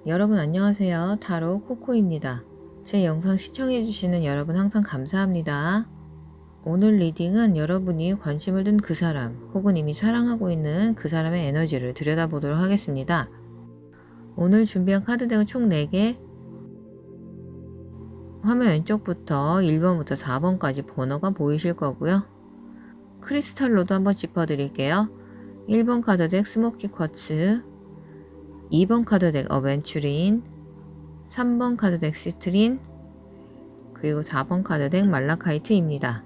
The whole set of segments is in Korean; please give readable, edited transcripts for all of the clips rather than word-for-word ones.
여러분 안녕하세요. 타로 코코입니다. 제 영상 시청해주시는 여러분 항상 감사합니다. 오늘 리딩은 여러분이 관심을 둔 그 사람 혹은 이미 사랑하고 있는 그 사람의 에너지를 들여다보도록 하겠습니다. 오늘 준비한 카드덱은 총 4개, 화면 왼쪽부터 1번부터 4번까지 번호가 보이실 거고요. 크리스탈로도 한번 짚어드릴게요. 1번 카드덱 스모키 쿼츠, 2번 카드덱 어벤츄린, 3번 카드덱 시트린, 그리고 4번 카드덱 말라카이트입니다.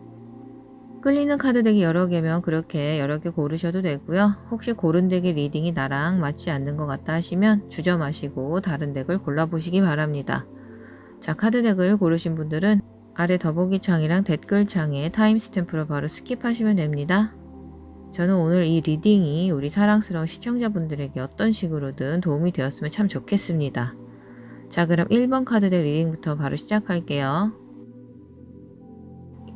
끌리는 카드덱이 여러 개면 그렇게 여러 개 고르셔도 되고요. 혹시 고른 덱의 리딩이 나랑 맞지 않는 것 같다 하시면 주저마시고 다른 덱을 골라보시기 바랍니다. 자, 카드덱을 고르신 분들은 아래 더보기창이랑 댓글창에 타임스탬프로 바로 스킵하시면 됩니다. 저는 오늘 이 리딩이 우리 사랑스러운 시청자분들에게 어떤 식으로든 도움이 되었으면 참 좋겠습니다. 자, 그럼 1번 카드덱 리딩부터 바로 시작할게요.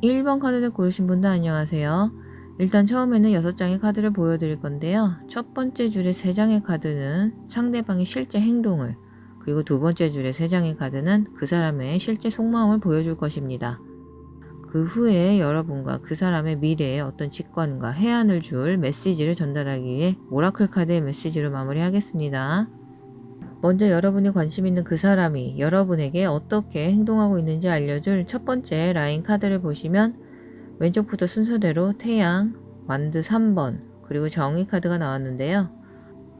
1번 카드덱 고르신 분들 안녕하세요. 일단 처음에는 6장의 카드를 보여드릴 건데요. 첫 번째 줄의 3장의 카드는 상대방의 실제 행동을, 그리고 두 번째 줄의 3장의 카드는 그 사람의 실제 속마음을 보여줄 것입니다. 그 후에 여러분과 그 사람의 미래에 어떤 직관과 해안을 줄 메시지를 전달하기 위해 오라클 카드의 메시지로 마무리하겠습니다. 먼저 여러분이 관심 있는 그 사람이 여러분에게 어떻게 행동하고 있는지 알려줄 첫 번째 라인 카드를 보시면 왼쪽부터 순서대로 태양, 완드 3번, 그리고 정의 카드가 나왔는데요.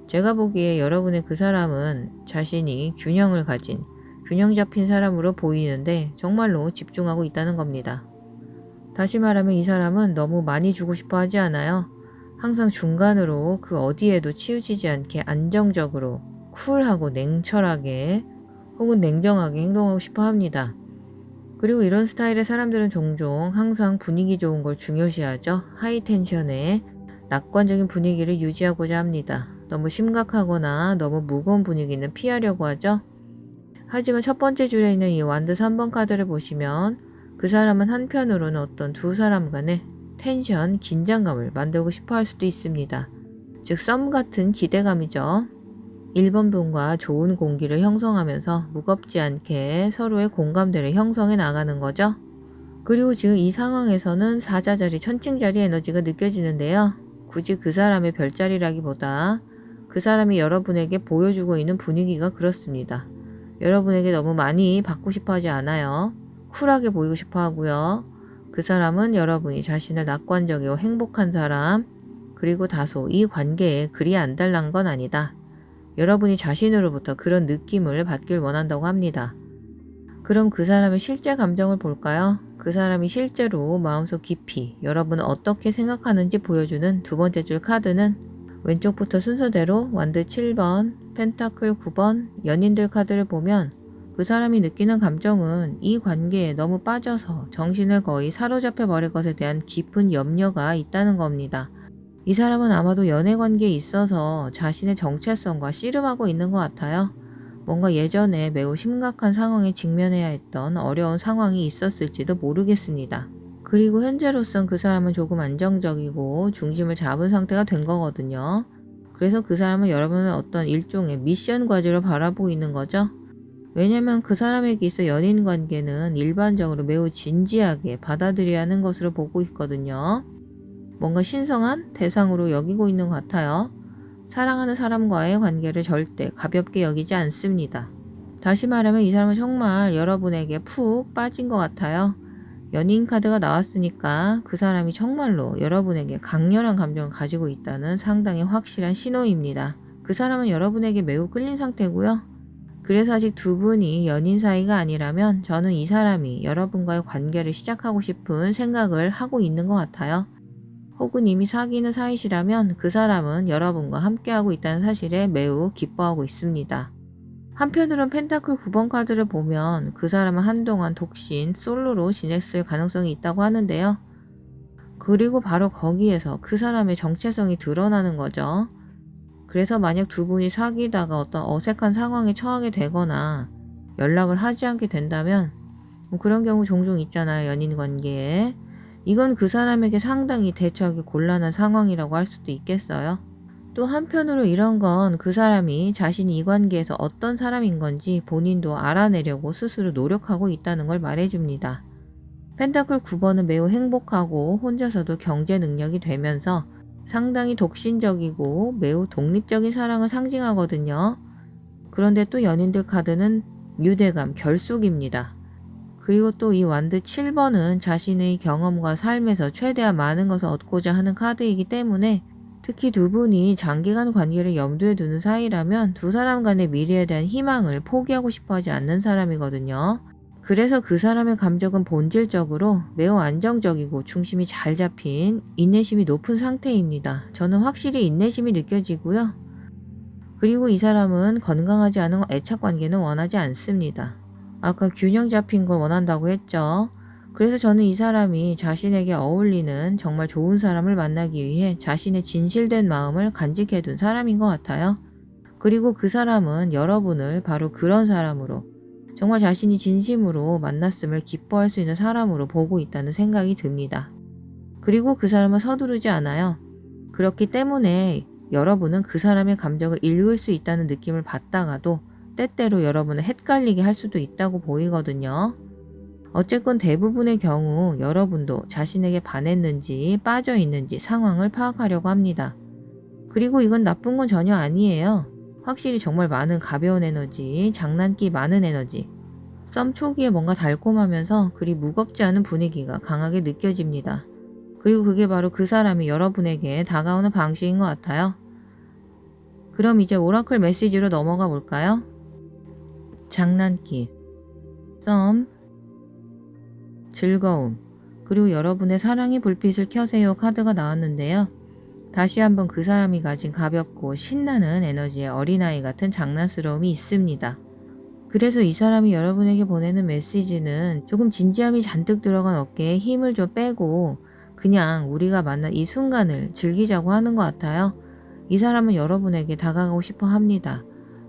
제가 보기에 여러분의 그 사람은 자신이 균형을 가진, 균형 잡힌 사람으로 보이는데 정말로 집중하고 있다는 겁니다. 다시 말하면 이 사람은 너무 많이 주고 싶어 하지 않아요. 항상 중간으로 그 어디에도 치우치지 않게 안정적으로 쿨하고 냉철하게 혹은 냉정하게 행동하고 싶어 합니다. 그리고 이런 스타일의 사람들은 종종 항상 분위기 좋은 걸 중요시하죠. 하이텐션에 낙관적인 분위기를 유지하고자 합니다. 너무 심각하거나 너무 무거운 분위기는 피하려고 하죠. 하지만 첫 번째 줄에 있는 이 완드 3번 카드를 보시면 그 사람은 한편으로는 어떤 두 사람 간의 텐션, 긴장감을 만들고 싶어 할 수도 있습니다. 즉 썸 같은 기대감이죠. 1번 분과 좋은 공기를 형성하면서 무겁지 않게 서로의 공감대를 형성해 나가는 거죠. 그리고 지금 이 상황에서는 사자자리, 천칭자리 에너지가 느껴지는데요. 굳이 그 사람의 별자리라기보다 그 사람이 여러분에게 보여주고 있는 분위기가 그렇습니다. 여러분에게 너무 많이 받고 싶어 하지 않아요. 쿨하게 보이고 싶어 하고요. 그 사람은 여러분이 자신을 낙관적이고 행복한 사람, 그리고 다소 이 관계에 그리 안달난 건 아니다. 여러분이 자신으로부터 그런 느낌을 받길 원한다고 합니다. 그럼 그 사람의 실제 감정을 볼까요? 그 사람이 실제로 마음속 깊이 여러분은 어떻게 생각하는지 보여주는 두 번째 줄 카드는 왼쪽부터 순서대로 완드 7번, 펜타클 9번, 연인들 카드를 보면 그 사람이 느끼는 감정은 이 관계에 너무 빠져서 정신을 거의 사로잡혀 버릴 것에 대한 깊은 염려가 있다는 겁니다. 이 사람은 아마도 연애 관계에 있어서 자신의 정체성과 씨름하고 있는 것 같아요. 뭔가 예전에 매우 심각한 상황에 직면해야 했던 어려운 상황이 있었을지도 모르겠습니다. 그리고 현재로선 그 사람은 조금 안정적이고 중심을 잡은 상태가 된 거거든요. 그래서 그 사람은 여러분을 어떤 일종의 미션 과제로 바라보고 있는 거죠. 왜냐면 그 사람에게 있어 연인 관계는 일반적으로 매우 진지하게 받아들여야 하는 것으로 보고 있거든요. 뭔가 신성한 대상으로 여기고 있는 것 같아요. 사랑하는 사람과의 관계를 절대 가볍게 여기지 않습니다. 다시 말하면 이 사람은 정말 여러분에게 푹 빠진 것 같아요. 연인 카드가 나왔으니까 그 사람이 정말로 여러분에게 강렬한 감정을 가지고 있다는 상당히 확실한 신호입니다. 그 사람은 여러분에게 매우 끌린 상태고요. 그래서 아직 두 분이 연인 사이가 아니라면 저는 이 사람이 여러분과의 관계를 시작하고 싶은 생각을 하고 있는 것 같아요. 혹은 이미 사귀는 사이시라면 그 사람은 여러분과 함께하고 있다는 사실에 매우 기뻐하고 있습니다. 한편으론 펜타클 9번 카드를 보면 그 사람은 한동안 독신, 솔로로 지냈을 가능성이 있다고 하는데요. 그리고 바로 거기에서 그 사람의 정체성이 드러나는 거죠. 그래서 만약 두 분이 사귀다가 어떤 어색한 상황에 처하게 되거나 연락을 하지 않게 된다면 그런 경우 종종 있잖아요. 연인 관계에. 이건 그 사람에게 상당히 대처하기 곤란한 상황이라고 할 수도 있겠어요. 또 한편으로 이런 건 그 사람이 자신이 이 관계에서 어떤 사람인 건지 본인도 알아내려고 스스로 노력하고 있다는 걸 말해줍니다. 펜타클 9번은 매우 행복하고 혼자서도 경제 능력이 되면서 상당히 독신적이고 매우 독립적인 사랑을 상징하거든요. 그런데 또 연인들 카드는 유대감, 결속입니다. 그리고 또 이 완드 7번은 자신의 경험과 삶에서 최대한 많은 것을 얻고자 하는 카드이기 때문에 특히 두 분이 장기간 관계를 염두에 두는 사이라면 두 사람 간의 미래에 대한 희망을 포기하고 싶어 하지 않는 사람이거든요. 그래서 그 사람의 감정은 본질적으로 매우 안정적이고 중심이 잘 잡힌 인내심이 높은 상태입니다. 저는 확실히 인내심이 느껴지고요. 그리고 이 사람은 건강하지 않은 애착 관계는 원하지 않습니다. 아까 균형 잡힌 걸 원한다고 했죠. 그래서 저는 이 사람이 자신에게 어울리는 정말 좋은 사람을 만나기 위해 자신의 진실된 마음을 간직해둔 사람인 것 같아요. 그리고 그 사람은 여러분을 바로 그런 사람으로 정말 자신이 진심으로 만났음을 기뻐할 수 있는 사람으로 보고 있다는 생각이 듭니다. 그리고 그 사람은 서두르지 않아요. 그렇기 때문에 여러분은 그 사람의 감정을 읽을 수 있다는 느낌을 받다가도 때때로 여러분을 헷갈리게 할 수도 있다고 보이거든요. 어쨌건 대부분의 경우 여러분도 자신에게 반했는지 빠져 있는지 상황을 파악하려고 합니다. 그리고 이건 나쁜 건 전혀 아니에요. 확실히 정말 많은 가벼운 에너지, 장난기 많은 에너지, 썸 초기에 뭔가 달콤하면서 그리 무겁지 않은 분위기가 강하게 느껴집니다. 그리고 그게 바로 그 사람이 여러분에게 다가오는 방식인 것 같아요. 그럼 이제 오라클 메시지로 넘어가 볼까요? 장난기, 썸, 즐거움, 그리고 여러분의 사랑의 불빛을 켜세요 카드가 나왔는데요. 다시 한번 그 사람이 가진 가볍고 신나는 에너지의 어린아이 같은 장난스러움이 있습니다. 그래서 이 사람이 여러분에게 보내는 메시지는 조금 진지함이 잔뜩 들어간 어깨에 힘을 좀 빼고 그냥 우리가 만난 이 순간을 즐기자고 하는 것 같아요. 이 사람은 여러분에게 다가가고 싶어 합니다.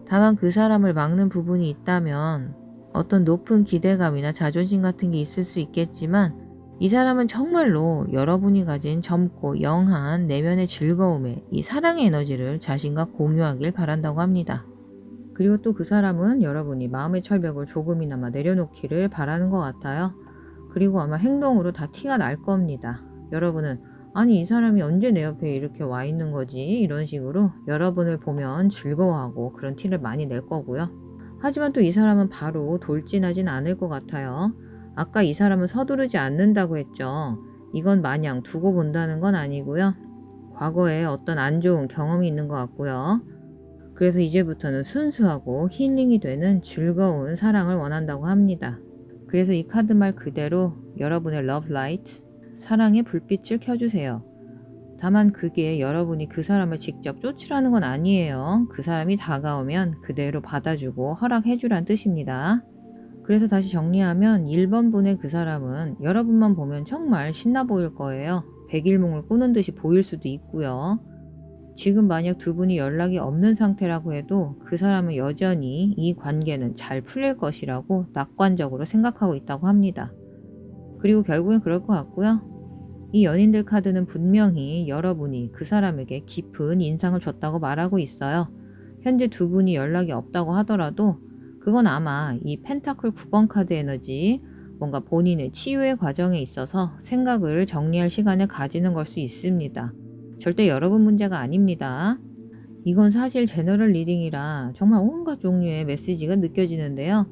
다만 그 사람을 막는 부분이 있다면 어떤 높은 기대감이나 자존심 같은 게 있을 수 있겠지만 이 사람은 정말로 여러분이 가진 젊고 영한 내면의 즐거움에 이 사랑의 에너지를 자신과 공유하길 바란다고 합니다. 그리고 또 그 사람은 여러분이 마음의 철벽을 조금이나마 내려놓기를 바라는 것 같아요. 그리고 아마 행동으로 다 티가 날 겁니다. 여러분은 아니 이 사람이 언제 내 옆에 이렇게 와 있는 거지? 이런 식으로 여러분을 보면 즐거워하고 그런 티를 많이 낼 거고요. 하지만 또 이 사람은 바로 돌진하진 않을 것 같아요. 아까 이 사람은 서두르지 않는다고 했죠. 이건 마냥 두고 본다는 건 아니고요. 과거에 어떤 안 좋은 경험이 있는 것 같고요. 그래서 이제부터는 순수하고 힐링이 되는 즐거운 사랑을 원한다고 합니다. 그래서 이 카드 말 그대로 여러분의 러브 라이트, 사랑의 불빛을 켜주세요. 다만 그게 여러분이 그 사람을 직접 쫓으라는 건 아니에요. 그 사람이 다가오면 그대로 받아주고 허락해주란 뜻입니다. 그래서 다시 정리하면 1번 분의 그 사람은 여러분만 보면 정말 신나 보일 거예요. 백일몽을 꾸는 듯이 보일 수도 있고요. 지금 만약 두 분이 연락이 없는 상태라고 해도 그 사람은 여전히 이 관계는 잘 풀릴 것이라고 낙관적으로 생각하고 있다고 합니다. 그리고 결국엔 그럴 것 같고요. 이 연인들 카드는 분명히 여러분이 그 사람에게 깊은 인상을 줬다고 말하고 있어요. 현재 두 분이 연락이 없다고 하더라도 그건 아마 이 펜타클 9번 카드 에너지, 뭔가 본인의 치유의 과정에 있어서 생각을 정리할 시간을 가지는 걸 수 있습니다. 절대 여러분 문제가 아닙니다. 이건 사실 제너럴 리딩이라 정말 온갖 종류의 메시지가 느껴지는데요.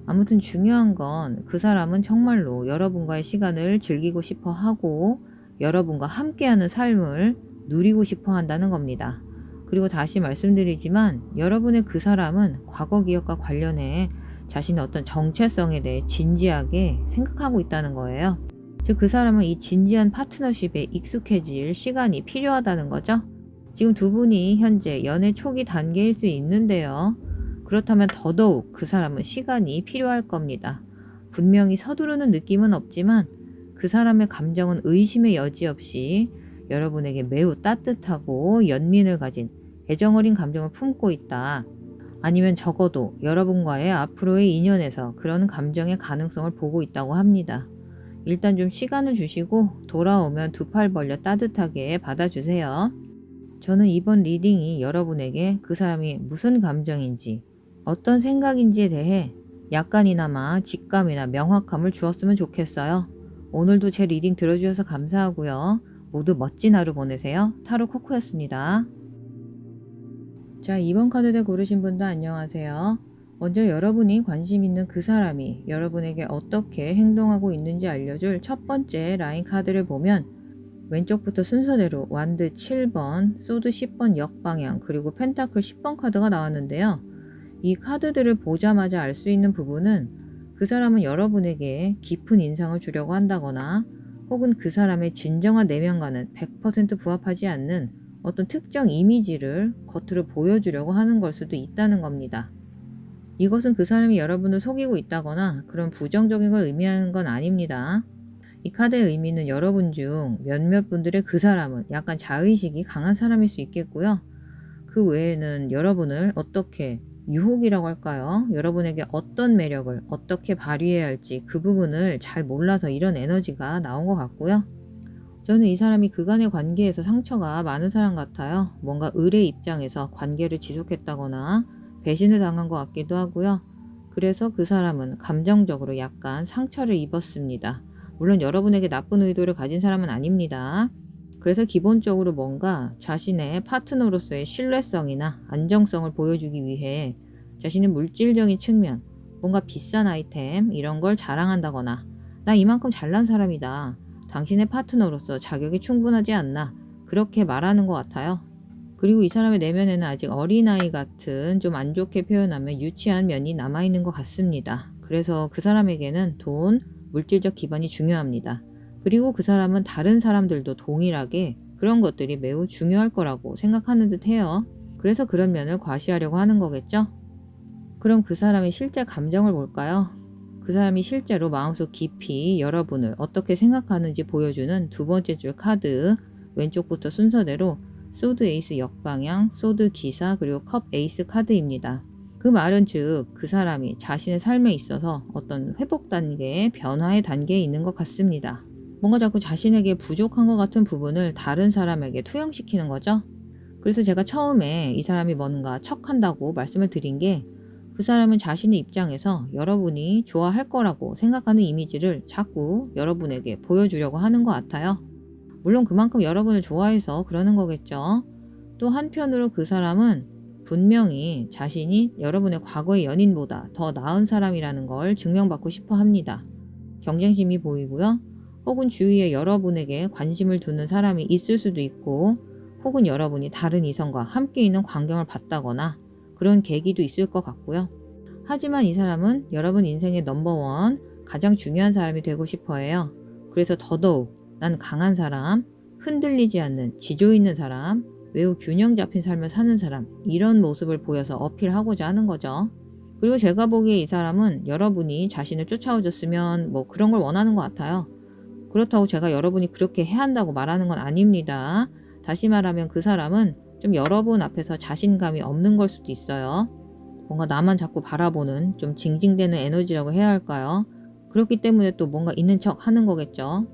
아무튼 중요한 건 그 사람은 정말로 여러분과의 시간을 즐기고 싶어 하고 여러분과 함께하는 삶을 누리고 싶어 한다는 겁니다. 그리고 다시 말씀드리지만 여러분의 그 사람은 과거 기억과 관련해 자신의 어떤 정체성에 대해 진지하게 생각하고 있다는 거예요. 즉 그 사람은 이 진지한 파트너십에 익숙해질 시간이 필요하다는 거죠. 지금 두 분이 현재 연애 초기 단계일 수 있는데요. 그렇다면 더더욱 그 사람은 시간이 필요할 겁니다. 분명히 서두르는 느낌은 없지만 그 사람의 감정은 의심의 여지 없이 여러분에게 매우 따뜻하고 연민을 가진 애정어린 감정을 품고 있다. 아니면 적어도 여러분과의 앞으로의 인연에서 그런 감정의 가능성을 보고 있다고 합니다. 일단 좀 시간을 주시고 돌아오면 두 팔 벌려 따뜻하게 받아주세요. 저는 이번 리딩이 여러분에게 그 사람이 무슨 감정인지, 어떤 생각인지에 대해 약간이나마 직감이나 명확함을 주었으면 좋겠어요. 오늘도 제 리딩 들어주셔서 감사하고요. 모두 멋진 하루 보내세요. 타로 코코였습니다. 자, 2번 카드를 고르신 분도 안녕하세요. 먼저 여러분이 관심 있는 그 사람이 여러분에게 어떻게 행동하고 있는지 알려줄 첫 번째 라인 카드를 보면 왼쪽부터 순서대로 완드 7번, 소드 10번 역방향, 그리고 펜타클 10번 카드가 나왔는데요. 이 카드들을 보자마자 알 수 있는 부분은 그 사람은 여러분에게 깊은 인상을 주려고 한다거나 혹은 그 사람의 진정한 내면과는 100% 부합하지 않는 어떤 특정 이미지를 겉으로 보여주려고 하는 걸 수도 있다는 겁니다. 이것은 그 사람이 여러분을 속이고 있다거나 그런 부정적인 걸 의미하는 건 아닙니다. 이 카드의 의미는 여러분 중 몇몇 분들의 그 사람은 약간 자의식이 강한 사람일 수 있겠고요. 그 외에는 여러분을 어떻게 유혹이라고 할까요? 여러분에게 어떤 매력을 어떻게 발휘해야 할지 그 부분을 잘 몰라서 이런 에너지가 나온 것 같고요. 저는 이 사람이 그간의 관계에서 상처가 많은 사람 같아요. 뭔가 을의 입장에서 관계를 지속했다거나 배신을 당한 것 같기도 하고요. 그래서 그 사람은 감정적으로 약간 상처를 입었습니다. 물론 여러분에게 나쁜 의도를 가진 사람은 아닙니다. 그래서 기본적으로 뭔가 자신의 파트너로서의 신뢰성이나 안정성을 보여주기 위해 자신의 물질적인 측면, 뭔가 비싼 아이템 이런 걸 자랑한다거나 나 이만큼 잘난 사람이다. 당신의 파트너로서 자격이 충분하지 않나 그렇게 말하는 것 같아요. 그리고 이 사람의 내면에는 아직 어린아이 같은 좀 안 좋게 표현하면 유치한 면이 남아있는 것 같습니다. 그래서 그 사람에게는 돈, 물질적 기반이 중요합니다. 그리고 그 사람은 다른 사람들도 동일하게 그런 것들이 매우 중요할 거라고 생각하는 듯 해요. 그래서 그런 면을 과시하려고 하는 거겠죠? 그럼 그 사람의 실제 감정을 볼까요? 그 사람이 실제로 마음속 깊이 여러분을 어떻게 생각하는지 보여주는 두 번째 줄 카드, 왼쪽부터 순서대로 소드 에이스 역방향, 소드 기사, 그리고 컵 에이스 카드입니다. 그 말은 즉 그 사람이 자신의 삶에 있어서 어떤 회복 단계, 변화의 단계에 있는 것 같습니다. 뭔가 자꾸 자신에게 부족한 것 같은 부분을 다른 사람에게 투영시키는 거죠. 그래서 제가 처음에 이 사람이 뭔가 척한다고 말씀을 드린 게 그 사람은 자신의 입장에서 여러분이 좋아할 거라고 생각하는 이미지를 자꾸 여러분에게 보여주려고 하는 것 같아요. 물론 그만큼 여러분을 좋아해서 그러는 거겠죠. 또 한편으로 그 사람은 분명히 자신이 여러분의 과거의 연인보다 더 나은 사람이라는 걸 증명받고 싶어 합니다. 경쟁심이 보이고요. 혹은 주위에 여러분에게 관심을 두는 사람이 있을 수도 있고 혹은 여러분이 다른 이성과 함께 있는 광경을 봤다거나 그런 계기도 있을 것 같고요. 하지만 이 사람은 여러분 인생의 넘버원, 가장 중요한 사람이 되고 싶어 해요. 그래서 더더욱 난 강한 사람, 흔들리지 않는 지조 있는 사람, 매우 균형 잡힌 삶을 사는 사람, 이런 모습을 보여서 어필하고자 하는 거죠. 그리고 제가 보기에 이 사람은 여러분이 자신을 쫓아오셨으면 뭐 그런 걸 원하는 것 같아요. 그렇다고 제가 여러분이 그렇게 해야 한다고 말하는 건 아닙니다. 다시 말하면 그 사람은 좀 여러분 앞에서 자신감이 없는 걸 수도 있어요. 뭔가 나만 자꾸 바라보는 좀 징징대는 에너지라고 해야 할까요? 그렇기 때문에 또 뭔가 있는 척 하는 거겠죠.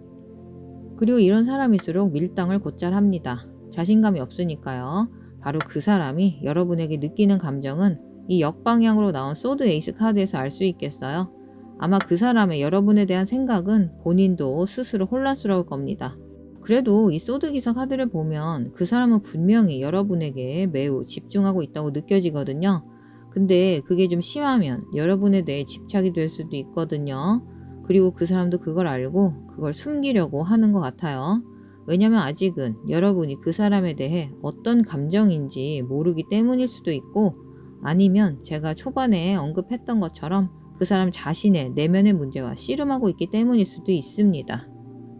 그리고 이런 사람일수록 밀당을 곧잘 합니다. 자신감이 없으니까요. 바로 그 사람이 여러분에게 느끼는 감정은 이 역방향으로 나온 소드 에이스 카드에서 알 수 있겠어요. 아마 그 사람의 여러분에 대한 생각은 본인도 스스로 혼란스러울 겁니다. 그래도 이 소드 기사 카드를 보면 그 사람은 분명히 여러분에게 매우 집중하고 있다고 느껴지거든요. 근데 그게 좀 심하면 여러분에 대해 집착이 될 수도 있거든요. 그리고 그 사람도 그걸 알고 그걸 숨기려고 하는 것 같아요. 왜냐면 아직은 여러분이 그 사람에 대해 어떤 감정인지 모르기 때문일 수도 있고 아니면 제가 초반에 언급했던 것처럼 그 사람 자신의 내면의 문제와 씨름하고 있기 때문일 수도 있습니다.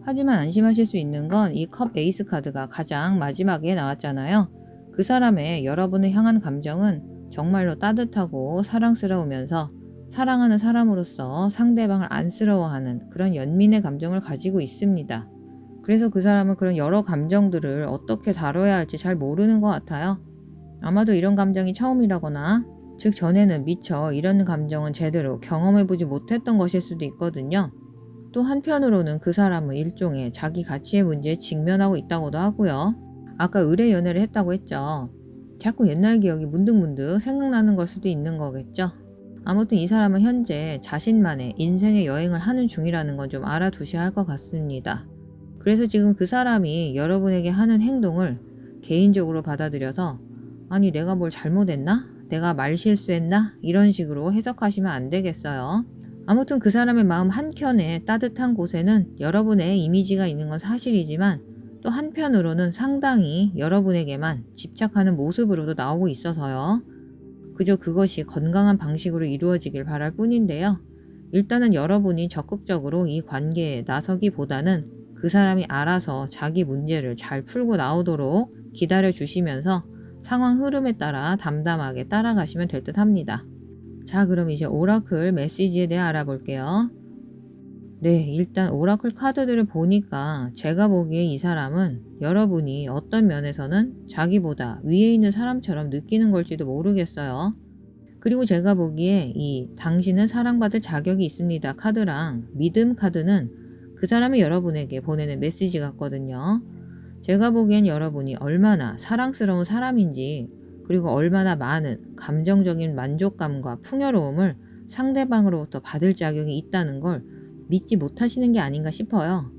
하지만 안심하실 수 있는 건 이 컵 에이스 카드가 가장 마지막에 나왔잖아요. 그 사람의 여러분을 향한 감정은 정말로 따뜻하고 사랑스러우면서 사랑하는 사람으로서 상대방을 안쓰러워하는 그런 연민의 감정을 가지고 있습니다. 그래서 그 사람은 그런 여러 감정들을 어떻게 다뤄야 할지 잘 모르는 것 같아요. 아마도 이런 감정이 처음이라거나 즉 전에는 미처 이런 감정은 제대로 경험해보지 못했던 것일 수도 있거든요. 또 한편으로는 그 사람은 일종의 자기 가치의 문제에 직면하고 있다고도 하고요. 아까 의뢰 연애를 했다고 했죠. 자꾸 옛날 기억이 문득문득 생각나는 걸 수도 있는 거겠죠. 아무튼 이 사람은 현재 자신만의 인생의 여행을 하는 중이라는 건 좀 알아두셔야 할 것 같습니다. 그래서 지금 그 사람이 여러분에게 하는 행동을 개인적으로 받아들여서 아니 내가 뭘 잘못했나? 내가 말실수했나? 이런 식으로 해석하시면 안 되겠어요. 아무튼 그 사람의 마음 한켠에 따뜻한 곳에는 여러분의 이미지가 있는 건 사실이지만 또 한편으로는 상당히 여러분에게만 집착하는 모습으로도 나오고 있어서요. 그저 그것이 건강한 방식으로 이루어지길 바랄 뿐인데요. 일단은 여러분이 적극적으로 이 관계에 나서기보다는 그 사람이 알아서 자기 문제를 잘 풀고 나오도록 기다려 주시면서 상황 흐름에 따라 담담하게 따라가시면 될 듯 합니다. 자, 그럼 이제 오라클 메시지에 대해 알아볼게요. 네, 일단 오라클 카드들을 보니까 제가 보기에 이 사람은 여러분이 어떤 면에서는 자기보다 위에 있는 사람처럼 느끼는 걸지도 모르겠어요. 그리고 제가 보기에 이 당신은 사랑받을 자격이 있습니다 카드랑 믿음 카드는 그 사람이 여러분에게 보내는 메시지 같거든요. 제가 보기엔 여러분이 얼마나 사랑스러운 사람인지 그리고 얼마나 많은 감정적인 만족감과 풍요로움을 상대방으로부터 받을 자격이 있다는 걸 믿지 못하시는 게 아닌가 싶어요.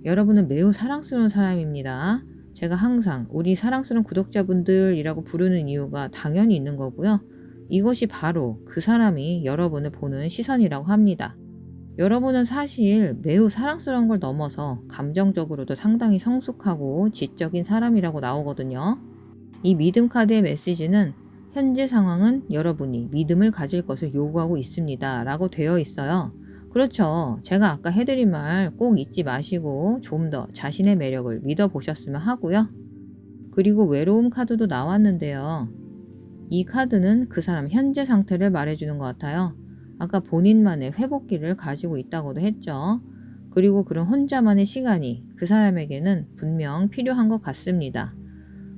여러분은 매우 사랑스러운 사람입니다. 제가 항상 우리 사랑스러운 구독자분들이라고 부르는 이유가 당연히 있는 거고요. 이것이 바로 그 사람이 여러분을 보는 시선이라고 합니다. 여러분은 사실 매우 사랑스러운 걸 넘어서 감정적으로도 상당히 성숙하고 지적인 사람이라고 나오거든요. 이 믿음 카드의 메시지는 현재 상황은 여러분이 믿음을 가질 것을 요구하고 있습니다 라고 되어 있어요. 그렇죠. 제가 아까 해드린 말 꼭 잊지 마시고 좀 더 자신의 매력을 믿어보셨으면 하고요. 그리고 외로움 카드도 나왔는데요. 이 카드는 그 사람 현재 상태를 말해주는 것 같아요. 아까 본인만의 회복기를 가지고 있다고도 했죠. 그리고 그런 혼자만의 시간이 그 사람에게는 분명 필요한 것 같습니다.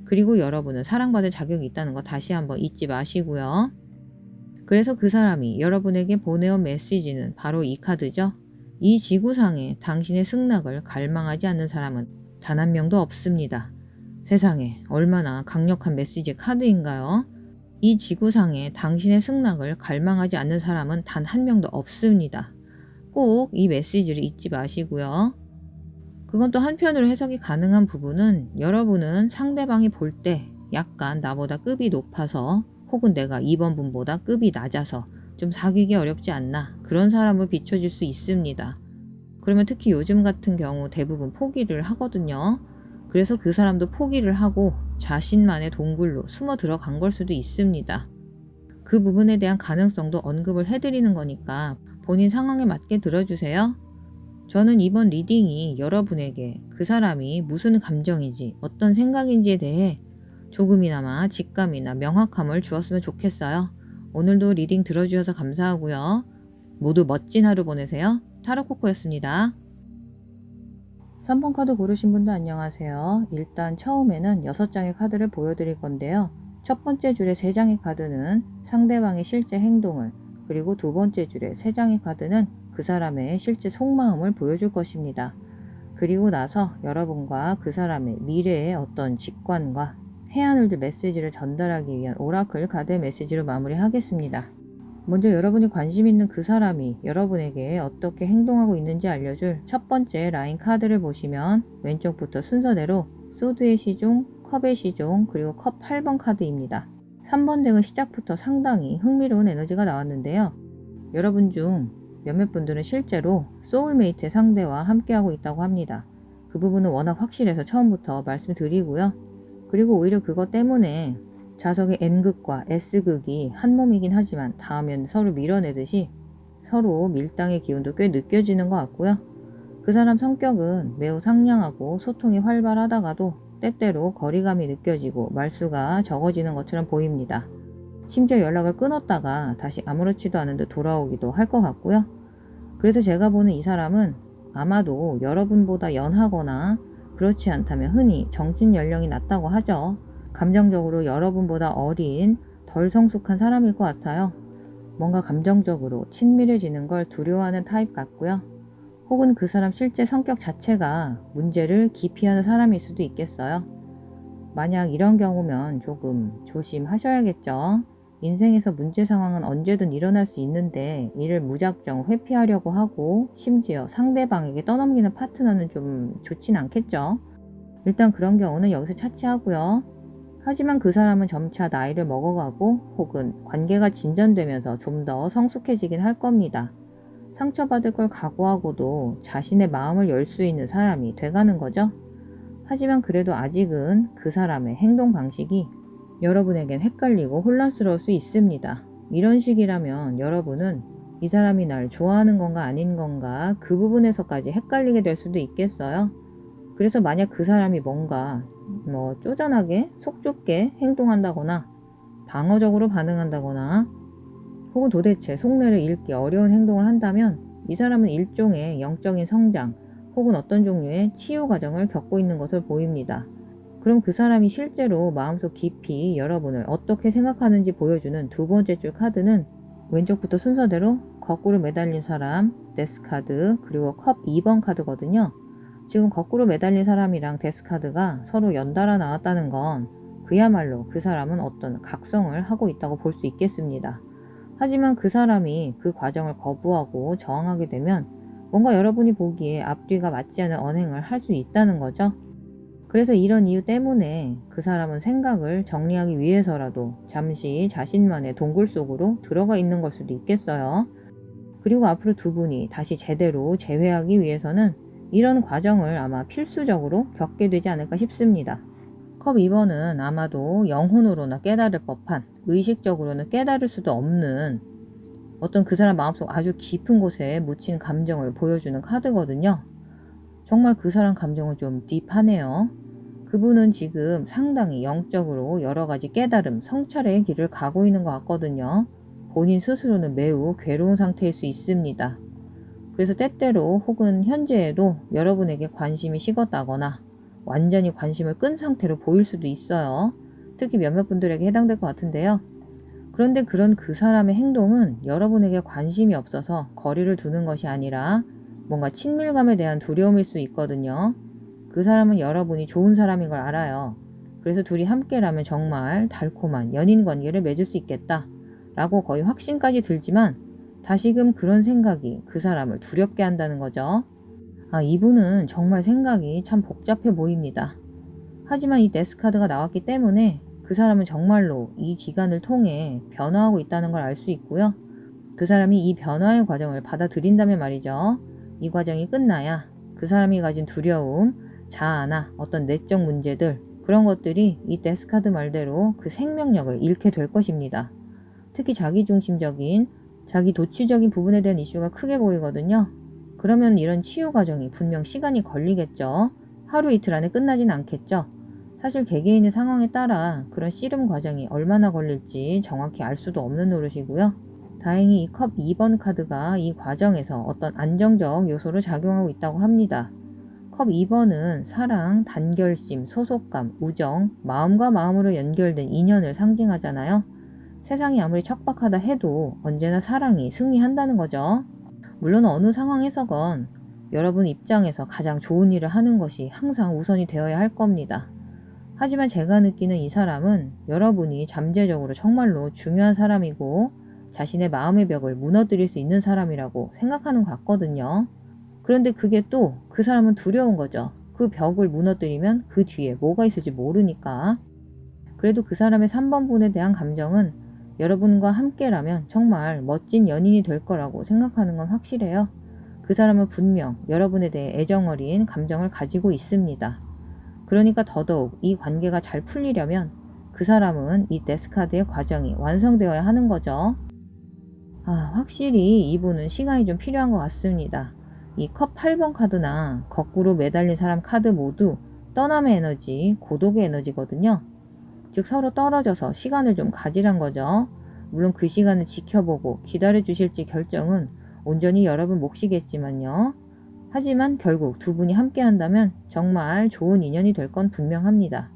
그리고 여러분은 사랑받을 자격이 있다는 거 다시 한번 잊지 마시고요. 그래서 그 사람이 여러분에게 보내온 메시지는 바로 이 카드죠. 이 지구상에 당신의 승낙을 갈망하지 않는 사람은 단 한 명도 없습니다. 세상에 얼마나 강력한 메시지 카드인가요? 이 지구상에 당신의 승낙을 갈망하지 않는 사람은 단 한 명도 없습니다. 꼭 이 메시지를 잊지 마시고요. 그건 또 한편으로 해석이 가능한 부분은 여러분은 상대방이 볼 때 약간 나보다 급이 높아서 혹은 내가 이번 분보다 급이 낮아서 좀 사귀기 어렵지 않나 그런 사람을 비춰줄 수 있습니다. 그러면 특히 요즘 같은 경우 대부분 포기를 하거든요. 그래서 그 사람도 포기를 하고 자신만의 동굴로 숨어 들어간 걸 수도 있습니다. 그 부분에 대한 가능성도 언급을 해드리는 거니까 본인 상황에 맞게 들어주세요. 저는 이번 리딩이 여러분에게 그 사람이 무슨 감정인지 어떤 생각인지에 대해 조금이나마 직감이나 명확함을 주었으면 좋겠어요. 오늘도 리딩 들어주셔서 감사하고요. 모두 멋진 하루 보내세요. 타로코코였습니다. 3번 카드 고르신 분도 안녕하세요. 일단 처음에는 6장의 카드를 보여드릴 건데요. 첫 번째 줄의 3장의 카드는 상대방의 실제 행동을, 그리고 두 번째 줄의 3장의 카드는 그 사람의 실제 속마음을 보여줄 것입니다. 그리고 나서 여러분과 그 사람의 미래의 어떤 직관과 해안을 줄 메시지를 전달하기 위한 오라클 카드의 메시지로 마무리하겠습니다. 먼저 여러분이 관심 있는 그 사람이 여러분에게 어떻게 행동하고 있는지 알려줄 첫 번째 라인 카드를 보시면 왼쪽부터 순서대로 소드의 시종, 컵의 시종, 그리고 컵 8번 카드입니다. 3번 덱은 시작부터 상당히 흥미로운 에너지가 나왔는데요. 여러분 중 몇몇 분들은 실제로 소울메이트의 상대와 함께하고 있다고 합니다. 그 부분은 워낙 확실해서 처음부터 말씀드리고요. 그리고 오히려 그것 때문에 자석의 N극과 S극이 한 몸이긴 하지만 닿으면 서로 밀어내듯이 서로 밀당의 기운도 꽤 느껴지는 것 같고요. 그 사람 성격은 매우 상냥하고 소통이 활발하다가도 때때로 거리감이 느껴지고 말수가 적어지는 것처럼 보입니다. 심지어 연락을 끊었다가 다시 아무렇지도 않은 듯 돌아오기도 할 것 같고요. 그래서 제가 보는 이 사람은 아마도 여러분보다 연하거나 그렇지 않다면 흔히 정신 연령이 낮다고 하죠. 감정적으로 여러분보다 어린 덜 성숙한 사람일 것 같아요. 뭔가 감정적으로 친밀해지는 걸 두려워하는 타입 같고요. 혹은 그 사람 실제 성격 자체가 문제를 기피하는 사람일 수도 있겠어요. 만약 이런 경우면 조금 조심하셔야겠죠. 인생에서 문제 상황은 언제든 일어날 수 있는데 이를 무작정 회피하려고 하고 심지어 상대방에게 떠넘기는 파트너는 좀 좋진 않겠죠. 일단 그런 경우는 여기서 차치하고요. 하지만 그 사람은 점차 나이를 먹어가고 혹은 관계가 진전되면서 좀 더 성숙해지긴 할 겁니다. 상처받을 걸 각오하고도 자신의 마음을 열 수 있는 사람이 돼가는 거죠. 하지만 그래도 아직은 그 사람의 행동 방식이 여러분에겐 헷갈리고 혼란스러울 수 있습니다. 이런 식이라면 여러분은 이 사람이 날 좋아하는 건가 아닌 건가 그 부분에서까지 헷갈리게 될 수도 있겠어요. 그래서 만약 그 사람이 뭔가 쪼잔하게 속 좁게 행동한다거나 방어적으로 반응한다거나 혹은 도대체 속내를 읽기 어려운 행동을 한다면 이 사람은 일종의 영적인 성장 혹은 어떤 종류의 치유 과정을 겪고 있는 것을 보입니다. 그럼 그 사람이 실제로 마음속 깊이 여러분을 어떻게 생각하는지 보여주는 두 번째 줄 카드는 왼쪽부터 순서대로 거꾸로 매달린 사람, 데스카드, 그리고 컵 2번 카드거든요. 지금 거꾸로 매달린 사람이랑 데스카드가 서로 연달아 나왔다는 건 그야말로 그 사람은 어떤 각성을 하고 있다고 볼 수 있겠습니다. 하지만 그 사람이 그 과정을 거부하고 저항하게 되면 뭔가 여러분이 보기에 앞뒤가 맞지 않은 언행을 할 수 있다는 거죠. 그래서 이런 이유 때문에 그 사람은 생각을 정리하기 위해서라도 잠시 자신만의 동굴 속으로 들어가 있는 걸 수도 있겠어요. 그리고 앞으로 두 분이 다시 제대로 재회하기 위해서는 이런 과정을 아마 필수적으로 겪게 되지 않을까 싶습니다. 컵 2번은 아마도 영혼으로나 깨달을 법한, 의식적으로는 깨달을 수도 없는 어떤 그 사람 마음속 아주 깊은 곳에 묻힌 감정을 보여주는 카드거든요. 정말 그 사람 감정은 좀 딥하네요. 그분은 지금 상당히 영적으로 여러 가지 깨달음, 성찰의 길을 가고 있는 것 같거든요. 본인 스스로는 매우 괴로운 상태일 수 있습니다. 그래서 때때로 혹은 현재에도 여러분에게 관심이 식었다거나 완전히 관심을 끈 상태로 보일 수도 있어요. 특히 몇몇 분들에게 해당될 것 같은데요. 그런데 그런 그 사람의 행동은 여러분에게 관심이 없어서 거리를 두는 것이 아니라 뭔가 친밀감에 대한 두려움일 수 있거든요. 그 사람은 여러분이 좋은 사람인 걸 알아요. 그래서 둘이 함께라면 정말 달콤한 연인 관계를 맺을 수 있겠다 라고 거의 확신까지 들지만 다시금 그런 생각이 그 사람을 두렵게 한다는 거죠. 이분은 정말 생각이 참 복잡해 보입니다. 하지만 이 데스카드가 나왔기 때문에 그 사람은 정말로 이 기간을 통해 변화하고 있다는 걸 알 수 있고요. 그 사람이 이 변화의 과정을 받아들인다면 말이죠. 이 과정이 끝나야 그 사람이 가진 두려움, 자아나 어떤 내적 문제들 그런 것들이 이 데스카드 말대로 그 생명력을 잃게 될 것입니다. 특히 자기중심적인, 자기 도취적인 부분에 대한 이슈가 크게 보이거든요. 그러면 이런 치유 과정이 분명 시간이 걸리겠죠. 하루 이틀 안에 끝나진 않겠죠. 사실 개개인의 상황에 따라 그런 씨름 과정이 얼마나 걸릴지 정확히 알 수도 없는 노릇이고요. 다행히 이 컵 2번 카드가 이 과정에서 어떤 안정적 요소로 작용하고 있다고 합니다. 컵 2번은 사랑, 단결심, 소속감, 우정, 마음과 마음으로 연결된 인연을 상징하잖아요. 세상이 아무리 척박하다 해도 언제나 사랑이 승리한다는 거죠. 물론 어느 상황에서건 여러분 입장에서 가장 좋은 일을 하는 것이 항상 우선이 되어야 할 겁니다. 하지만 제가 느끼는 이 사람은 여러분이 잠재적으로 정말로 중요한 사람이고 자신의 마음의 벽을 무너뜨릴 수 있는 사람이라고 생각하는 것 같거든요. 그런데 그게 또 그 사람은 두려운 거죠. 그 벽을 무너뜨리면 그 뒤에 뭐가 있을지 모르니까. 그래도 그 사람의 3번 분에 대한 감정은 여러분과 함께라면 정말 멋진 연인이 될 거라고 생각하는 건 확실해요. 그 사람은 분명 여러분에 대해 애정어린 감정을 가지고 있습니다. 그러니까 더더욱 이 관계가 잘 풀리려면 그 사람은 이 데스카드의 과정이 완성되어야 하는 거죠. 확실히 이분은 시간이 좀 필요한 것 같습니다. 이 컵 8번 카드나 거꾸로 매달린 사람 카드 모두 떠남의 에너지, 고독의 에너지거든요. 즉 서로 떨어져서 시간을 좀 가지란 거죠. 물론 그 시간을 지켜보고 기다려 주실지 결정은 온전히 여러분 몫이겠지만요. 하지만 결국 두 분이 함께 한다면 정말 좋은 인연이 될 건 분명합니다.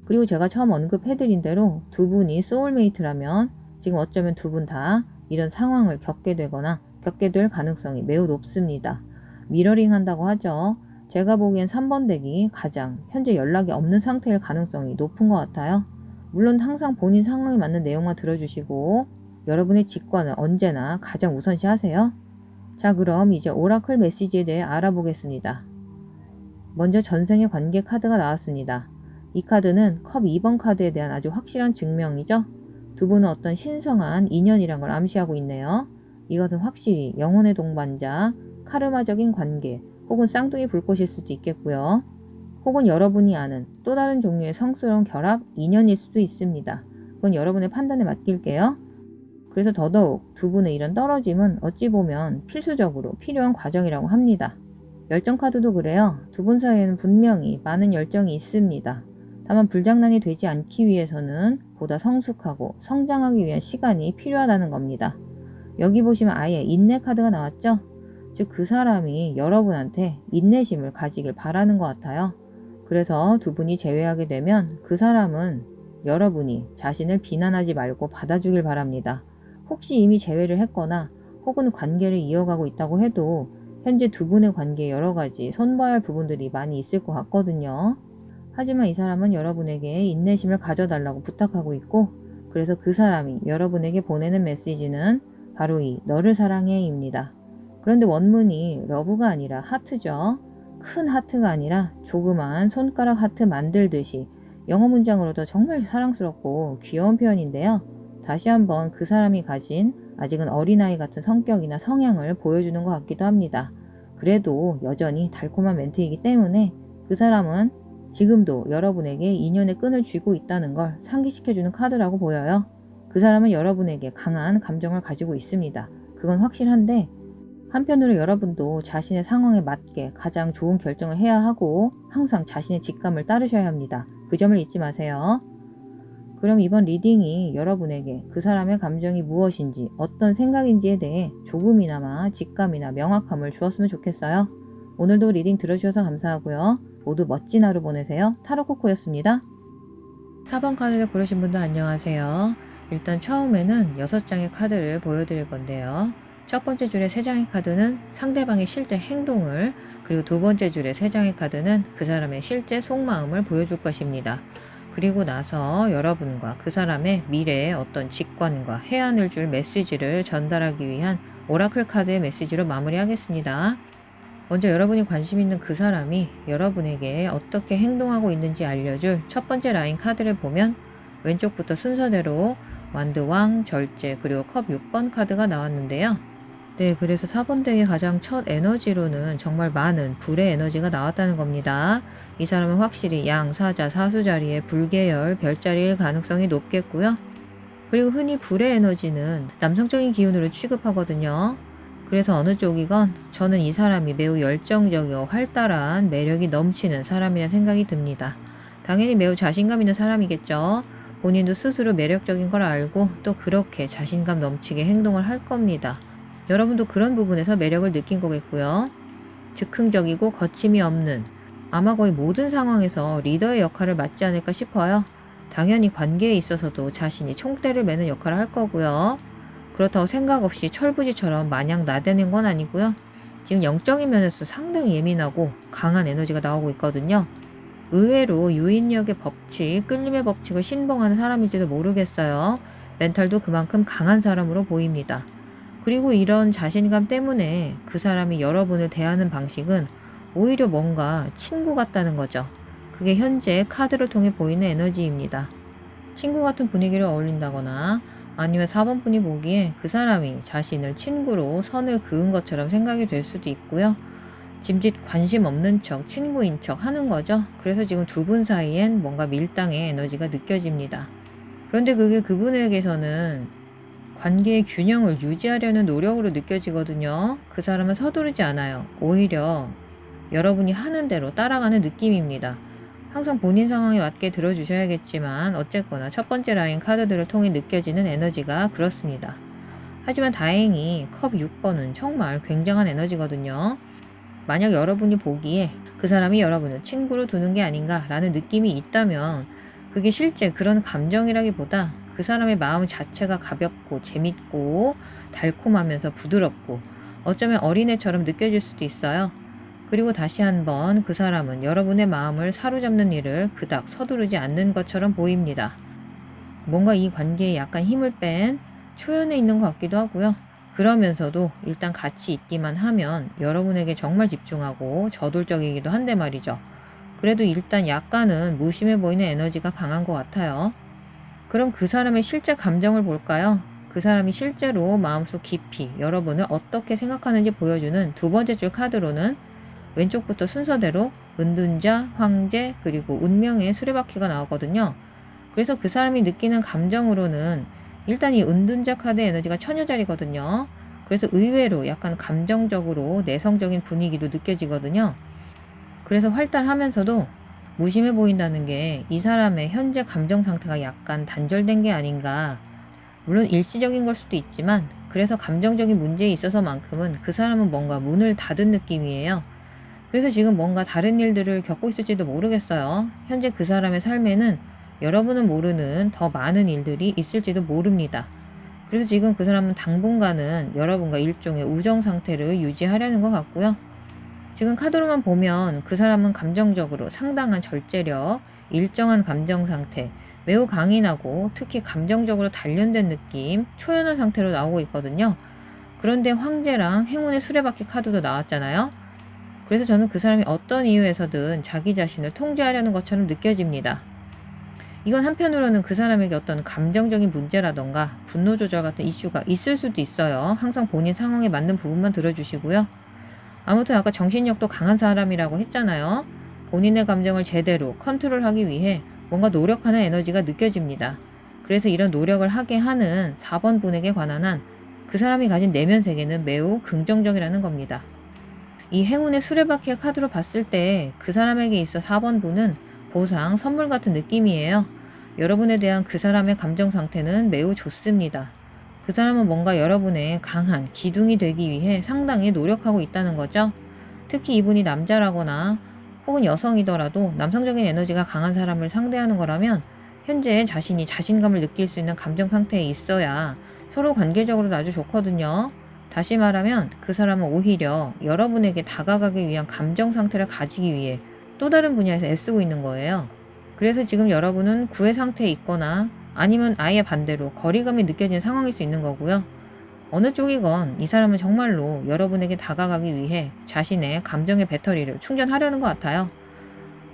그리고 제가 처음 언급해드린 대로 두 분이 소울메이트라면 지금 어쩌면 두 분 다 이런 상황을 겪게 되거나 겪게 될 가능성이 매우 높습니다. 미러링 한다고 하죠. 제가 보기엔 3번 덱이 가장 현재 연락이 없는 상태일 가능성이 높은 것 같아요. 물론 항상 본인 상황에 맞는 내용만 들어주시고 여러분의 직관은 언제나 가장 우선시 하세요. 자, 그럼 이제 오라클 메시지에 대해 알아보겠습니다. 먼저 전생의 관계 카드가 나왔습니다. 이 카드는 컵 2번 카드에 대한 아주 확실한 증명이죠. 두 분은 어떤 신성한 인연이란 걸 암시하고 있네요. 이것은 확실히 영혼의 동반자, 카르마적인 관계, 혹은 쌍둥이 불꽃일 수도 있겠고요. 혹은 여러분이 아는 또 다른 종류의 성스러운 결합, 인연일 수도 있습니다. 그건 여러분의 판단에 맡길게요. 그래서 더더욱 두 분의 이런 떨어짐은 어찌 보면 필수적으로 필요한 과정이라고 합니다. 열정 카드도 그래요. 두 분 사이에는 분명히 많은 열정이 있습니다. 다만 불장난이 되지 않기 위해서는 보다 성숙하고 성장하기 위한 시간이 필요하다는 겁니다. 여기 보시면 아예 인내 카드가 나왔죠? 즉 그 사람이 여러분한테 인내심을 가지길 바라는 것 같아요. 그래서 두 분이 재회하게 되면 그 사람은 여러분이 자신을 비난하지 말고 받아주길 바랍니다. 혹시 이미 재회를 했거나 혹은 관계를 이어가고 있다고 해도 현재 두 분의 관계에 여러 가지 손봐야 할 부분들이 많이 있을 것 같거든요. 하지만 이 사람은 여러분에게 인내심을 가져달라고 부탁하고 있고, 그래서 그 사람이 여러분에게 보내는 메시지는 바로 이 너를 사랑해입니다. 그런데 원문이 러브가 아니라 하트죠. 큰 하트가 아니라 조그만 손가락 하트 만들듯이 영어 문장으로도 정말 사랑스럽고 귀여운 표현인데요. 다시 한번 그 사람이 가진 아직은 어린아이 같은 성격이나 성향을 보여주는 것 같기도 합니다. 그래도 여전히 달콤한 멘트이기 때문에 그 사람은 지금도 여러분에게 인연의 끈을 쥐고 있다는 걸 상기시켜주는 카드라고 보여요. 그 사람은 여러분에게 강한 감정을 가지고 있습니다. 그건 확실한데 한편으로 여러분도 자신의 상황에 맞게 가장 좋은 결정을 해야 하고 항상 자신의 직감을 따르셔야 합니다. 그 점을 잊지 마세요. 그럼 이번 리딩이 여러분에게 그 사람의 감정이 무엇인지 어떤 생각인지에 대해 조금이나마 직감이나 명확함을 주었으면 좋겠어요. 오늘도 리딩 들어주셔서 감사하고요. 모두 멋진 하루 보내세요. 타로코코였습니다. 4번 카드를 고르신 분들 안녕하세요. 일단 처음에는 6장의 카드를 보여드릴 건데요. 첫 번째 줄의 3장의 카드는 상대방의 실제 행동을, 그리고 두 번째 줄의 3장의 카드는 그 사람의 실제 속마음을 보여줄 것입니다. 그리고 나서 여러분과 그 사람의 미래의 어떤 직관과 해안을 줄 메시지를 전달하기 위한 오라클 카드의 메시지로 마무리하겠습니다. 먼저 여러분이 관심 있는 그 사람이 여러분에게 어떻게 행동하고 있는지 알려줄 첫 번째 라인 카드를 보면 왼쪽부터 순서대로 완드왕, 절제, 그리고 컵 6번 카드가 나왔는데요. 네, 그래서 4번 덱의 가장 첫 에너지로는 정말 많은 불의 에너지가 나왔다는 겁니다. 이 사람은 확실히 양, 사자, 사수 자리에 불계열, 별자리일 가능성이 높겠고요. 그리고 흔히 불의 에너지는 남성적인 기운으로 취급하거든요. 그래서 어느 쪽이건 저는 이 사람이 매우 열정적이고 활달한 매력이 넘치는 사람이라 생각이 듭니다. 당연히 매우 자신감 있는 사람이겠죠. 본인도 스스로 매력적인 걸 알고 또 그렇게 자신감 넘치게 행동을 할 겁니다. 여러분도 그런 부분에서 매력을 느낀 거겠고요. 즉흥적이고 거침이 없는, 아마 거의 모든 상황에서 리더의 역할을 맡지 않을까 싶어요. 당연히 관계에 있어서도 자신이 총대를 매는 역할을 할 거고요. 그렇다고 생각 없이 철부지처럼 마냥 나대는 건 아니고요. 지금 영적인 면에서 상당히 예민하고 강한 에너지가 나오고 있거든요. 의외로 유인력의 법칙, 끌림의 법칙을 신봉하는 사람일지도 모르겠어요. 멘탈도 그만큼 강한 사람으로 보입니다. 그리고 이런 자신감 때문에 그 사람이 여러분을 대하는 방식은 오히려 뭔가 친구 같다는 거죠. 그게 현재 카드를 통해 보이는 에너지입니다. 친구 같은 분위기를 어울린다거나 아니면 4번 분이 보기에 그 사람이 자신을 친구로 선을 그은 것처럼 생각이 될 수도 있고요. 짐짓 관심 없는 척, 친구인 척 하는 거죠. 그래서 지금 두 분 사이엔 뭔가 밀당의 에너지가 느껴집니다. 그런데 그게 그분에게서는 관계의 균형을 유지하려는 노력으로 느껴지거든요. 그 사람은 서두르지 않아요. 오히려 여러분이 하는 대로 따라가는 느낌입니다. 항상 본인 상황에 맞게 들어주셔야겠지만 어쨌거나 첫 번째 라인 카드들을 통해 느껴지는 에너지가 그렇습니다. 하지만 다행히 컵 6번은 정말 굉장한 에너지거든요. 만약 여러분이 보기에 그 사람이 여러분을 친구로 두는 게 아닌가 라는 느낌이 있다면 그게 실제 그런 감정이라기보다 그 사람의 마음 자체가 가볍고 재밌고 달콤하면서 부드럽고 어쩌면 어린애처럼 느껴질 수도 있어요. 그리고 다시 한번 그 사람은 여러분의 마음을 사로잡는 일을 그닥 서두르지 않는 것처럼 보입니다. 뭔가 이 관계에 약간 힘을 뺀 초연해 있는 것 같기도 하고요. 그러면서도 일단 같이 있기만 하면 여러분에게 정말 집중하고 저돌적이기도 한데 말이죠. 그래도 일단 약간은 무심해 보이는 에너지가 강한 것 같아요. 그럼 그 사람의 실제 감정을 볼까요? 그 사람이 실제로 마음속 깊이 여러분을 어떻게 생각하는지 보여주는 두 번째 줄 카드로는 왼쪽부터 순서대로 은둔자, 황제, 그리고 운명의 수레바퀴가 나오거든요. 그래서 그 사람이 느끼는 감정으로는 일단 이 은둔자 카드의 에너지가 처녀자리거든요. 그래서 의외로 약간 감정적으로 내성적인 분위기도 느껴지거든요. 그래서 활달하면서도 무심해 보인다는 게 이 사람의 현재 감정 상태가 약간 단절된 게 아닌가. 물론 일시적인 걸 수도 있지만 그래서 감정적인 문제에 있어서만큼은 그 사람은 뭔가 문을 닫은 느낌이에요. 그래서 지금 뭔가 다른 일들을 겪고 있을지도 모르겠어요. 현재 그 사람의 삶에는 여러분은 모르는 더 많은 일들이 있을지도 모릅니다. 그래서 지금 그 사람은 당분간은 여러분과 일종의 우정 상태를 유지하려는 것 같고요. 지금 카드로만 보면 그 사람은 감정적으로 상당한 절제력, 일정한 감정 상태, 매우 강인하고 특히 감정적으로 단련된 느낌, 초연한 상태로 나오고 있거든요. 그런데 황제랑 행운의 수레바퀴 카드도 나왔잖아요. 그래서 저는 그 사람이 어떤 이유에서든 자기 자신을 통제하려는 것처럼 느껴집니다. 이건 한편으로는 그 사람에게 어떤 감정적인 문제라던가 분노 조절 같은 이슈가 있을 수도 있어요. 항상 본인 상황에 맞는 부분만 들어주시고요. 아무튼 아까 정신력도 강한 사람이라고 했잖아요. 본인의 감정을 제대로 컨트롤하기 위해 뭔가 노력하는 에너지가 느껴집니다. 그래서 이런 노력을 하게 하는 4번 분에게 관한 한 그 사람이 가진 내면 세계는 매우 긍정적이라는 겁니다. 이 행운의 수레바퀴의 카드로 봤을 때 그 사람에게 있어 4번 분은 보상, 선물 같은 느낌이에요. 여러분에 대한 그 사람의 감정 상태는 매우 좋습니다. 그 사람은 뭔가 여러분의 강한 기둥이 되기 위해 상당히 노력하고 있다는 거죠. 특히 이분이 남자라거나 혹은 여성이더라도 남성적인 에너지가 강한 사람을 상대하는 거라면 현재 자신이 자신감을 느낄 수 있는 감정 상태에 있어야 서로 관계적으로도 아주 좋거든요. 다시 말하면 그 사람은 오히려 여러분에게 다가가기 위한 감정 상태를 가지기 위해 또 다른 분야에서 애쓰고 있는 거예요. 그래서 지금 여러분은 구애 상태에 있거나 아니면 아예 반대로 거리감이 느껴지는 상황일 수 있는 거고요. 어느 쪽이건 이 사람은 정말로 여러분에게 다가가기 위해 자신의 감정의 배터리를 충전하려는 것 같아요.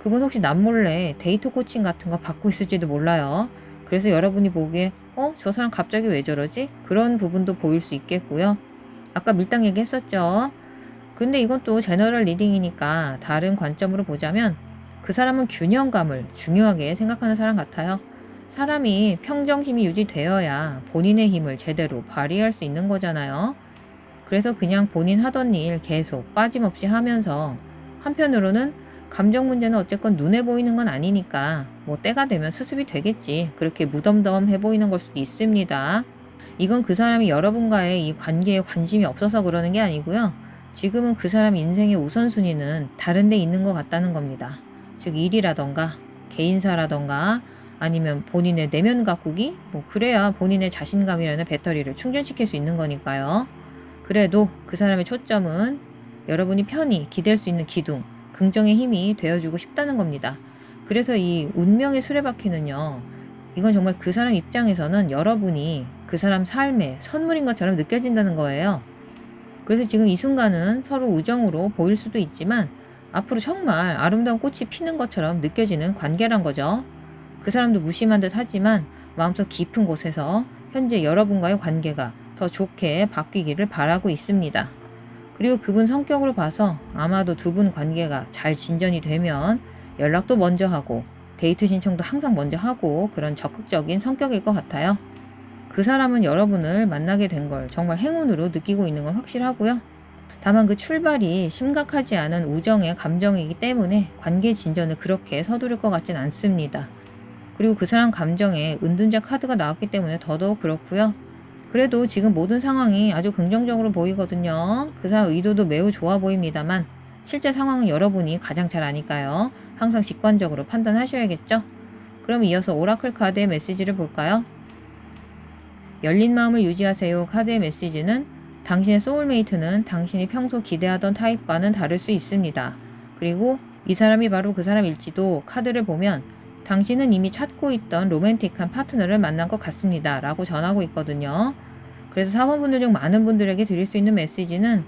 그건 혹시 남몰래 데이트 코칭 같은 거 받고 있을지도 몰라요. 그래서 여러분이 보기에 저 사람 갑자기 왜 저러지? 그런 부분도 보일 수 있겠고요. 아까 밀당 얘기했었죠. 근데 이건 또 제너럴 리딩이니까 다른 관점으로 보자면 그 사람은 균형감을 중요하게 생각하는 사람 같아요. 사람이 평정심이 유지되어야 본인의 힘을 제대로 발휘할 수 있는 거잖아요. 그래서 그냥 본인 하던 일 계속 빠짐없이 하면서 한편으로는 감정 문제는 어쨌건 눈에 보이는 건 아니니까 뭐 때가 되면 수습이 되겠지. 그렇게 무덤덤해 보이는 걸 수도 있습니다. 이건 그 사람이 여러분과의 이 관계에 관심이 없어서 그러는 게 아니고요. 지금은 그 사람 인생의 우선순위는 다른 데 있는 것 같다는 겁니다. 즉 일이라던가 개인사라던가 아니면 본인의 내면 가꾸기? 뭐 그래야 본인의 자신감이라는 배터리를 충전시킬 수 있는 거니까요. 그래도 그 사람의 초점은 여러분이 편히 기댈 수 있는 기둥, 긍정의 힘이 되어주고 싶다는 겁니다. 그래서 이 운명의 수레바퀴는요. 이건 정말 그 사람 입장에서는 여러분이 그 사람 삶의 선물인 것처럼 느껴진다는 거예요. 그래서 지금 이 순간은 서로 우정으로 보일 수도 있지만 앞으로 정말 아름다운 꽃이 피는 것처럼 느껴지는 관계란 거죠. 그 사람도 무심한 듯 하지만 마음속 깊은 곳에서 현재 여러분과의 관계가 더 좋게 바뀌기를 바라고 있습니다. 그리고 그분 성격으로 봐서 아마도 두 분 관계가 잘 진전이 되면 연락도 먼저 하고 데이트 신청도 항상 먼저 하고 그런 적극적인 성격일 것 같아요. 그 사람은 여러분을 만나게 된 걸 정말 행운으로 느끼고 있는 건 확실하고요. 다만 그 출발이 심각하지 않은 우정의 감정이기 때문에 관계 진전을 그렇게 서두를 것 같진 않습니다. 그리고 그 사람 감정에 은둔자 카드가 나왔기 때문에 더더욱 그렇고요. 그래도 지금 모든 상황이 아주 긍정적으로 보이거든요. 그 사람 의도도 매우 좋아 보입니다만 실제 상황은 여러분이 가장 잘 아니까요. 항상 직관적으로 판단하셔야겠죠. 그럼 이어서 오라클 카드의 메시지를 볼까요? 열린 마음을 유지하세요 카드의 메시지는 당신의 소울메이트는 당신이 평소 기대하던 타입과는 다를 수 있습니다. 그리고 이 사람이 바로 그 사람일지도 카드를 보면 당신은 이미 찾고 있던 로맨틱한 파트너를 만난 것 같습니다. 라고 전하고 있거든요. 그래서 4번 분들 중 많은 분들에게 드릴 수 있는 메시지는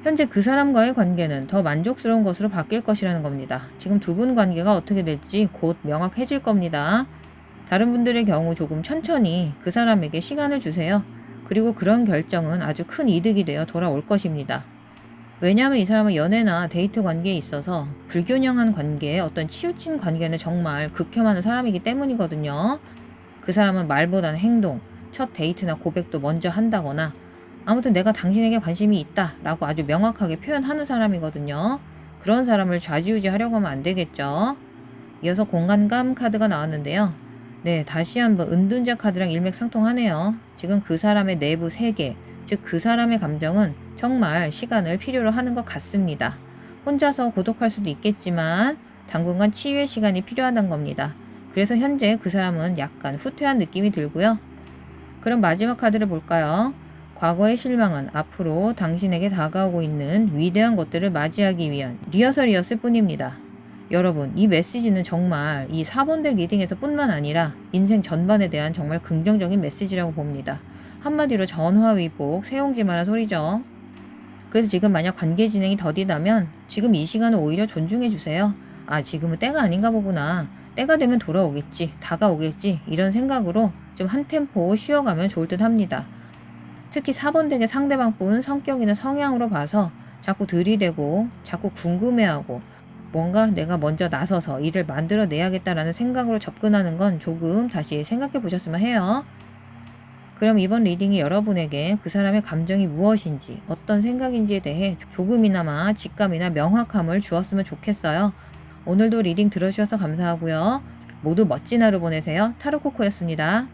현재 그 사람과의 관계는 더 만족스러운 것으로 바뀔 것이라는 겁니다. 지금 두 분 관계가 어떻게 될지 곧 명확해질 겁니다. 다른 분들의 경우 조금 천천히 그 사람에게 시간을 주세요. 그리고 그런 결정은 아주 큰 이득이 되어 돌아올 것입니다. 왜냐하면 이 사람은 연애나 데이트 관계에 있어서 불균형한 관계에 어떤 치우친 관계는 정말 극혐하는 사람이기 때문이거든요. 그 사람은 말보다는 행동, 첫 데이트나 고백도 먼저 한다거나 아무튼 내가 당신에게 관심이 있다 라고 아주 명확하게 표현하는 사람이거든요. 그런 사람을 좌지우지 하려고 하면 안 되겠죠. 이어서 공간감 카드가 나왔는데요. 네, 다시 한번 은둔자 카드랑 일맥상통하네요. 지금 그 사람의 내부 세계, 즉 그 사람의 감정은 정말 시간을 필요로 하는 것 같습니다. 혼자서 고독할 수도 있겠지만 당분간 치유의 시간이 필요하다는 겁니다. 그래서 현재 그 사람은 약간 후퇴한 느낌이 들고요. 그럼 마지막 카드를 볼까요? 과거의 실망은 앞으로 당신에게 다가오고 있는 위대한 것들을 맞이하기 위한 리허설이었을 뿐입니다. 여러분, 이 메시지는 정말 이 4번 덱 리딩에서 뿐만 아니라 인생 전반에 대한 정말 긍정적인 메시지라고 봅니다. 한마디로 전화위복, 새옹지마란 소리죠. 그래서 지금 만약 관계 진행이 더디다면 지금 이 시간을 오히려 존중해 주세요. 아, 지금은 때가 아닌가 보구나. 때가 되면 돌아오겠지, 다가오겠지, 이런 생각으로 좀 한 템포 쉬어가면 좋을 듯 합니다. 특히 4번 덱의 상대방분 성격이나 성향으로 봐서 자꾸 들이대고 자꾸 궁금해하고 뭔가 내가 먼저 나서서 일을 만들어내야겠다라는 생각으로 접근하는 건 조금 다시 생각해 보셨으면 해요. 그럼 이번 리딩이 여러분에게 그 사람의 감정이 무엇인지 어떤 생각인지에 대해 조금이나마 직감이나 명확함을 주었으면 좋겠어요. 오늘도 리딩 들어주셔서 감사하고요. 모두 멋진 하루 보내세요. 타로코코였습니다.